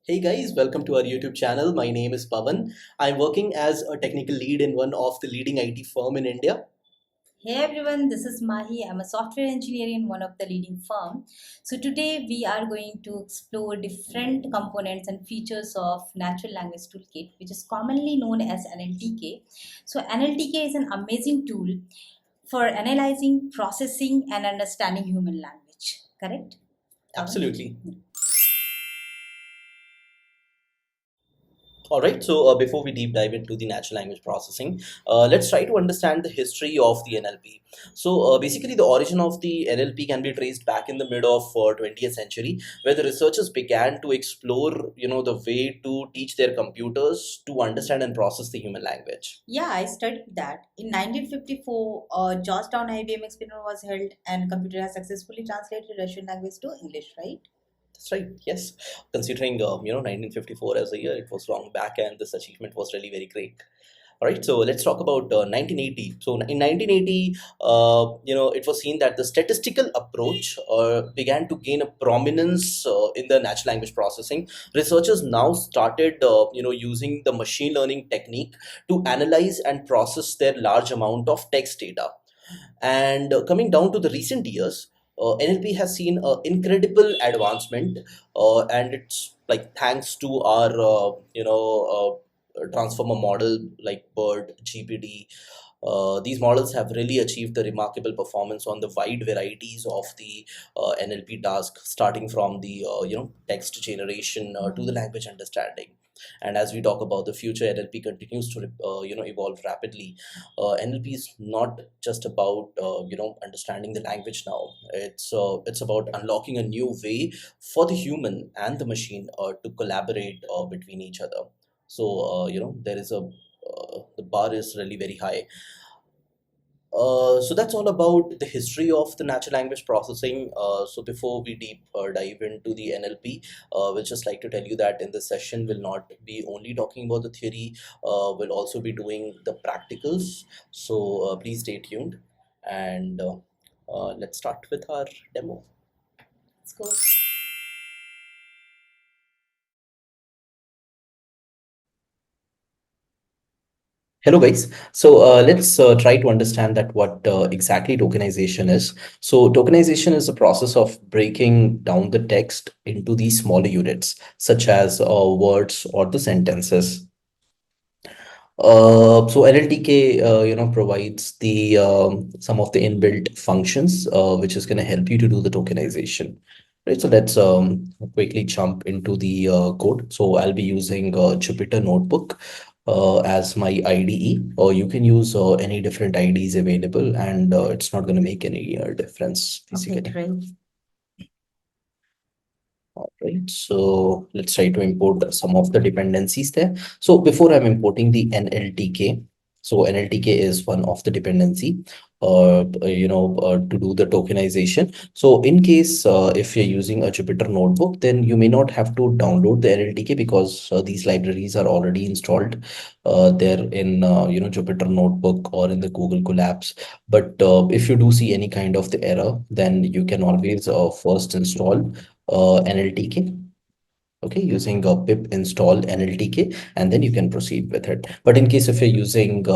Hey guys, welcome to our YouTube channel. My name is Pavan. I'm working as a technical lead in one of the leading IT firm in India. Hey everyone, this is Mahi. I'm a software engineer in one of the leading firm. So today we are going to explore different components and features of natural language toolkit, which is commonly known as NLTK. So NLTK is an amazing tool for analyzing, processing, and understanding human language. Correct? Absolutely. All right, so before we deep dive into the natural language processing, let's try to understand the history of the NLP. So basically, the origin of the NLP can be traced back in the mid of 20th century, where the researchers began to explore, the way to teach their computers to understand and process the human language. Yeah, I studied that. In 1954, Georgetown IBM experiment was held and computer has successfully translated Russian language to English, right? That's right. Yes, considering 1954 as a year, it was long back, and this achievement was really very great. All right, so let's talk about 1980. So in 1980, it was seen that the statistical approach began to gain a prominence in the natural language processing. Researchers now started, using the machine learning technique to analyze and process their large amount of text data. And coming down to the recent years, NLP has seen incredible advancement, and it's like thanks to our transformer model like Bird, GPD. These models have really achieved the remarkable performance on the wide varieties of the NLP task, starting from the text generation to the language understanding. And as we talk about the future, NLP continues to evolve rapidly. NLP is not just about understanding the language now. It's about unlocking a new way for the human and the machine to collaborate between each other. So there is a the bar is really very high. So that's all about the history of the natural language processing. So before we deep dive into the NLP, we'll just like to tell you that in this session we'll not be only talking about the theory, we'll also be doing the practicals. So please stay tuned, and let's start with our demo. Let's go. Hello guys. So let's try to understand that what exactly tokenization is. So tokenization is a process of breaking down the text into these smaller units, such as words or the sentences. So NLTK, provides the some of the inbuilt functions, which is going to help you to do the tokenization. Right. So let's quickly jump into the code. So I'll be using Jupyter Notebook as my IDE, or you can use any different IDs available, and it's not going to make any difference Okay, basically. great. All right, so let's try to import some of the dependencies there. So before I'm importing the NLTK, so NLTK is one of the dependency, to do the tokenization. So in case if you're using a Jupyter Notebook, then you may not have to download the NLTK because these libraries are already installed there in Jupyter Notebook or in the Google Colapse. But if you do see any kind of the error, then you can always first install NLTK, okay, using pip install NLTK, and then you can proceed with it. But in case if you're using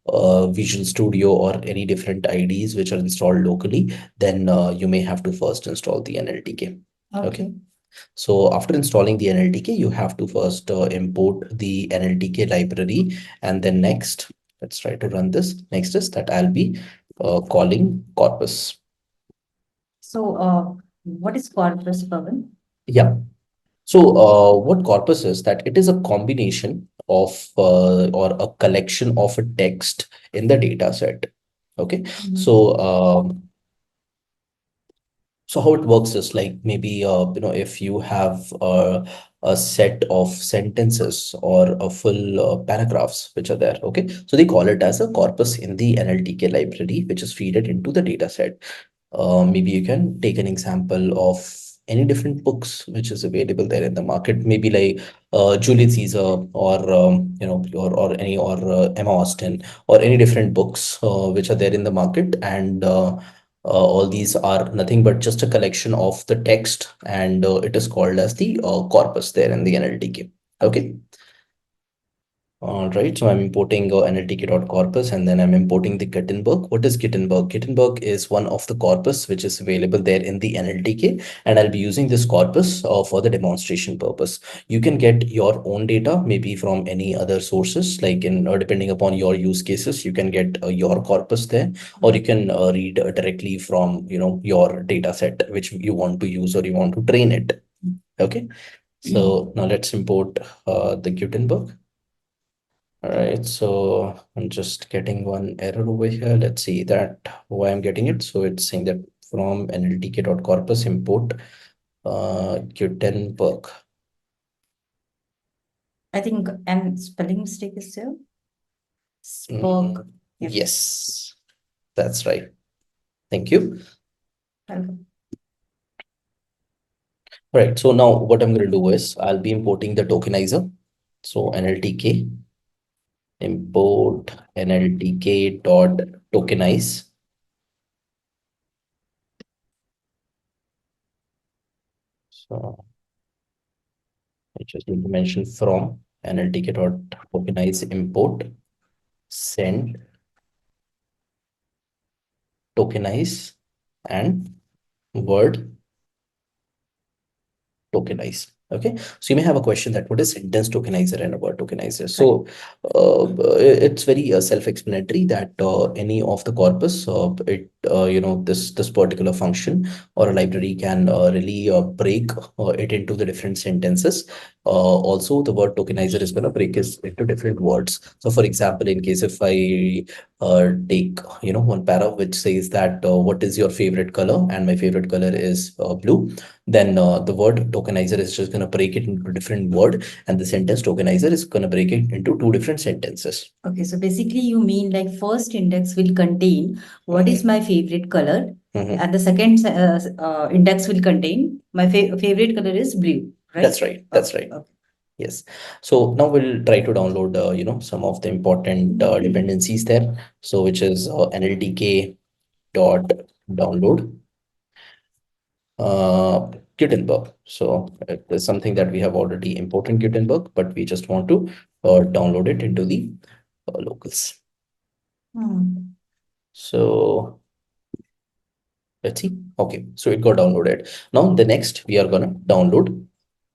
Visual Studio or any different IDs which are installed locally, then you may have to first install the NLTK. Okay. So after installing the NLTK, you have to first import the NLTK library, and then next, let's try to run this. Next is that I'll be calling corpus. So, what is corpus, Pavan? Yeah. So, what corpus is that it is a combination of or a collection of a text in the data set. Okay. So, so how it works is like maybe if you have a set of sentences or a full paragraphs which are there. Okay. So they call it as a corpus in the NLTK library, which is feeded into the data set. Maybe you can take an example of any different books which is available there in the market, maybe like Julius Caesar or or Emma Austen or any different books which are there in the market, and All these are nothing but just a collection of the text, and it is called as the corpus there in the NLTK. Okay. All right, so I'm importing NLTK.corpus, and then I'm importing the Gutenberg. What is Gutenberg? Gutenberg is one of the corpus which is available there in the NLTK, and I'll be using this corpus for the demonstration purpose. You can get your own data maybe from any other sources, like in depending upon your use cases, you can get your corpus there, or you can read directly from your data set which you want to use or you want to train it. Okay, so now let's import the Gutenberg. All right, so I'm just getting one error over here. Let's see that why I'm getting it. So it's saying that from nltk.corpus import Gutenberg. I think an spelling mistake is there. Spoke. Yeah. Yes, that's right. Thank you. Welcome. All right, so now what I'm going to do is I'll be importing the tokenizer. So NLTK import NLTK.tokenize. So I just need to mention from NLTK.tokenize import send tokenize and word tokenize. Okay, so you may have a question that what is sentence tokenizer and a word tokenizer. So it's very self-explanatory that any of the corpus, this particular function or a library can really break it into the different sentences. Also, the word tokenizer is going to break it into different words. So, for example, in case if I take one paragraph which says that what is your favorite color, and my favorite color is blue, then the word tokenizer is just going to break it into a different word, and the sentence tokenizer is going to break it into two different sentences. Okay, so basically you mean like first index will contain what is my favorite color, and the second index will contain my favorite color is blue, right? That's right. That's right. Okay. Yes. So now we'll try to download, some of the important dependencies there. So which is NLTK dot download Gutenberg. So it is something that we have already imported Gutenberg, but we just want to download it into the locals. So let's see. Okay, so it got downloaded. Now the next we are gonna download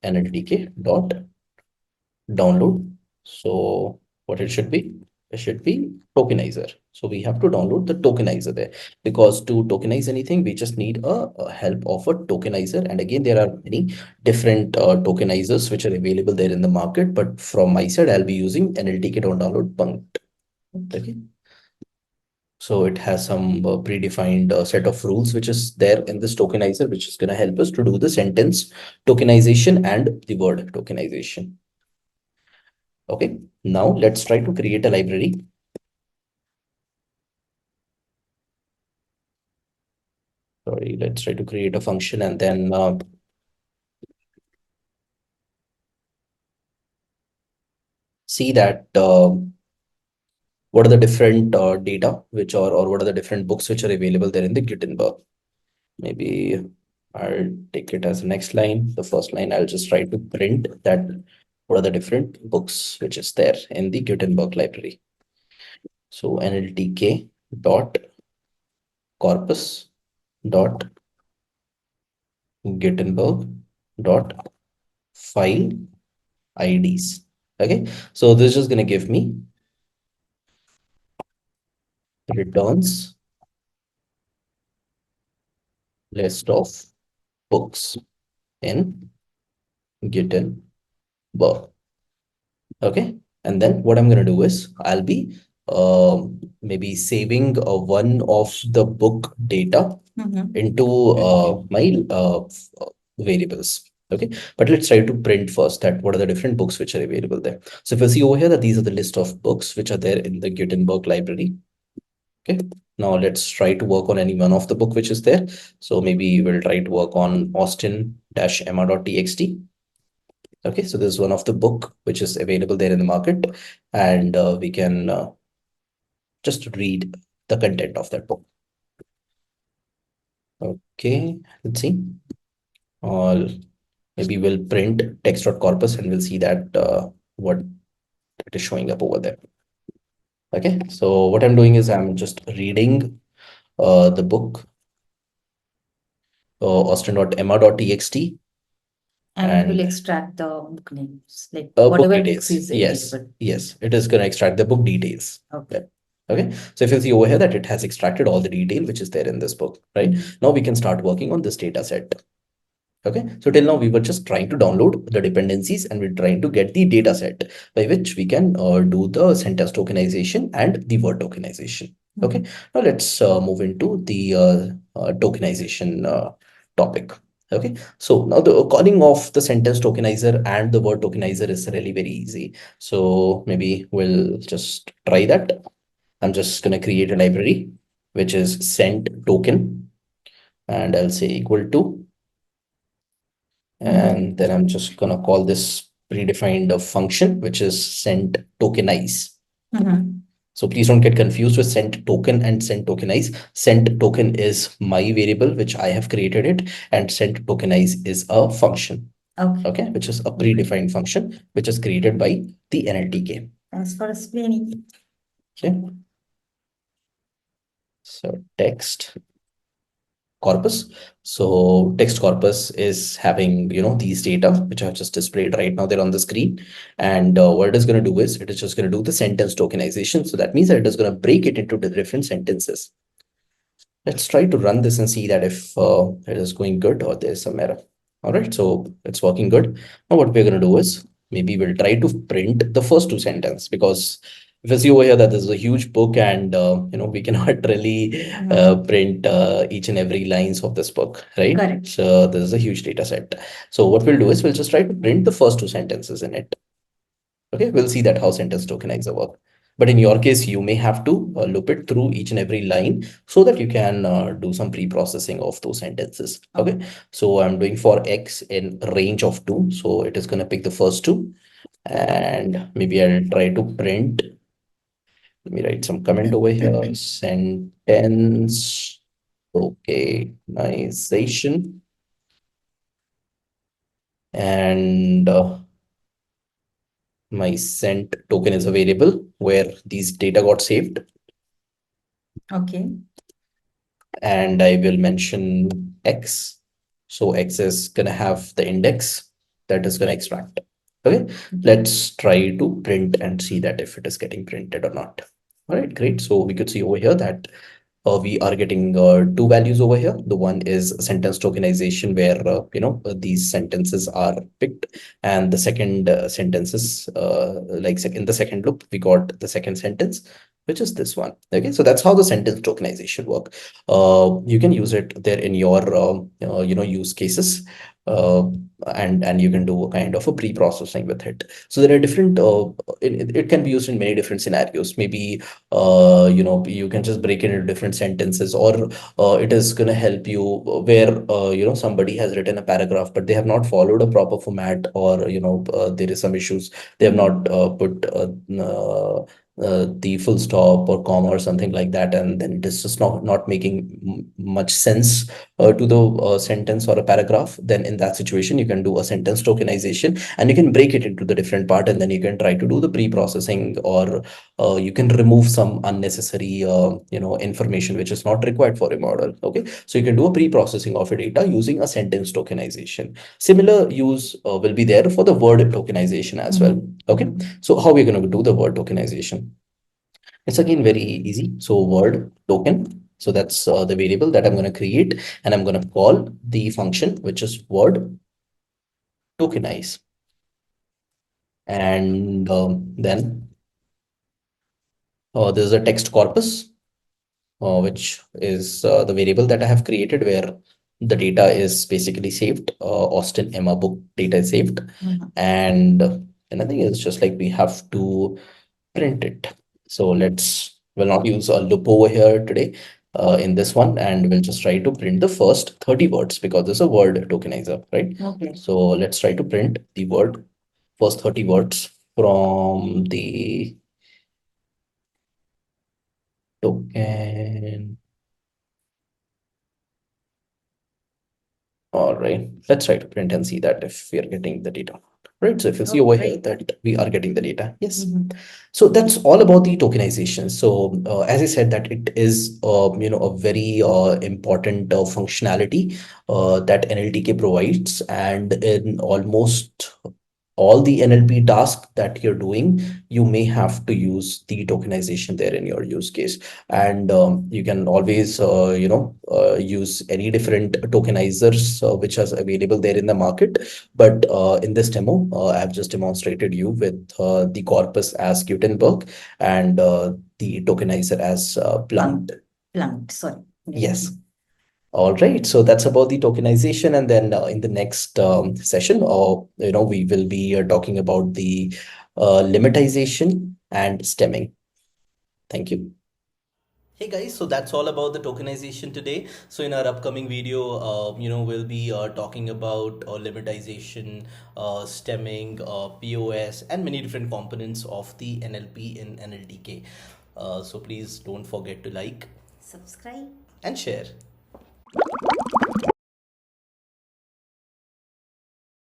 NLTK dot download. So what it should be? It should be tokenizer. So we have to download the tokenizer there, because to tokenize anything, we just need a help of a tokenizer. And again, there are many different tokenizers which are available there in the market. But from my side, I'll be using NLTK.download punct. Okay. So it has some predefined set of rules which is there in this tokenizer, which is going to help us to do the sentence tokenization and the word tokenization. Okay, now let's try to create a library. Sorry, let's try to create a function and then see that what are the different data which are, or what are the different books which are available there in the Gutenberg. Maybe I'll take it as the next line. The first line, I'll just try to print that what are the different books which is there in the Gutenberg library. So NLTK dot corpus dot Gutenberg dot file IDs. Okay, so this is just going to give me returns list of books in Gutenberg. Okay, and then what I'm going to do is I'll be maybe saving one of the book data into my variables. Okay, but let's try to print first that what are the different books which are available there. So if you see over here that these are the list of books which are there in the Gutenberg library. Okay, now let's try to work on any one of the book which is there. So maybe we'll try to work on Austin-Emma.txt. Okay, so this is one of the book which is available there in the market, and we can just read the content of that book. Okay, let's see. Or maybe we'll print text.corpus and we'll see that what it is showing up over there. Okay, so what I'm doing is I'm just reading the book austin.emma.txt And it will and extract the book names, like book whatever books details. is Yes, available. yes, it is going to extract the book details. Okay. Okay, so if you see over here that it has extracted all the detail which is there in this book, right? Now we can start working on this data set. Okay, so till now we were just trying to download the dependencies and we're trying to get the data set by which we can do the sentence tokenization and the word tokenization. Okay, now let's move into the tokenization topic. Okay, so now the calling of the sentence tokenizer and the word tokenizer is really very easy. So maybe we'll just try that. I'm just going to create a library which is send token and I'll say equal to, and then I'm just going to call this predefined function which is send tokenize. So please don't get confused with send token and send tokenize. Send token is my variable which I have created it, and send tokenize is a function. Okay, which is a predefined function which is created by the NLTK. Thanks for explaining. Okay, so text corpus. So text corpus is having, these data which I've just displayed right now there on the screen. And what it is going to do is it is just going to do the sentence tokenization. So that means that it is going to break it into the different sentences. Let's try to run this and see that if it is going good or there's some error. All right, so it's working good. Now what we're going to do is maybe we'll try to print the first two sentences, because if you see over here that there's a huge book and we cannot really print each and every lines of this book, right? Correct. So this is a huge data set. So what we'll do is we'll just try to print the first two sentences in it. Okay, we'll see that how sentence tokenizer work. But in your case, you may have to loop it through each and every line so that you can do some pre-processing of those sentences. Okay, so I'm doing for X in range of 2. So it is going to pick the first two. And maybe I'll try to print. Let me write some comment over here. Sentence tokenization. And my sent token is a variable where these data got saved. Okay. And I will mention X. So X is gonna have the index that is gonna extract. Okay, let's try to print and see that if it is getting printed or not. All right, great. So we could see over here that we are getting two values over here. The one is sentence tokenization, where these sentences are picked, and the second sentence is in the second loop we got the second sentence, which is this one. Okay, so that's how the sentence tokenization work. You can use it there in your use cases, uh, and you can do a kind of a pre-processing with it. So there are different it can be used in many different scenarios. Maybe you can just break it into different sentences, or it is going to help you where somebody has written a paragraph but they have not followed a proper format, or there is some issues, they have not put the full stop or comma or something like that, and then it is just not making much sense to the sentence or a paragraph. Then in that situation you can do a sentence tokenization, and you can break it into the different part, and then you can try to do the pre-processing, or you can remove some unnecessary information which is not required for a model. Okay, so you can do a pre-processing of a data using a sentence tokenization. Similar use will be there for the word tokenization as well. Okay, so how we're going to do the word tokenization? It's again very easy. So word token. So that's the variable that I'm going to create, and I'm going to call the function which is word tokenize. And then there's a text corpus, which is the variable that I have created where the data is basically saved. Austin Emma book data is saved. And another thing is just like we have to print it. So we'll not use a loop over here today in this one, and we'll just try to print the first 30 words because there's a word tokenizer, right? Okay. So let's try to print the word first 30 words from the token All right, let's try to print and see that if we are getting the data. Right, so if you see over here that we are getting the data, yes. So that's all about the tokenization. So as I said, that it is a very important functionality that NLTK provides, and in almost all the NLP tasks that you're doing, you may have to use the tokenization there in your use case. And you can always, use any different tokenizers which are available there in the market. But in this demo, I've just demonstrated you with the corpus as Gutenberg and the tokenizer as Plunked. Plunked, sorry. Yes. All right, so that's about the tokenization, and then in the next session, we will be talking about the limitization and stemming. Thank you. Hey guys, so that's all about the tokenization today. So in our upcoming video, we'll be talking about limitization, stemming, POS, and many different components of the NLP in NLTK. So please don't forget to like, Subscribe, and share.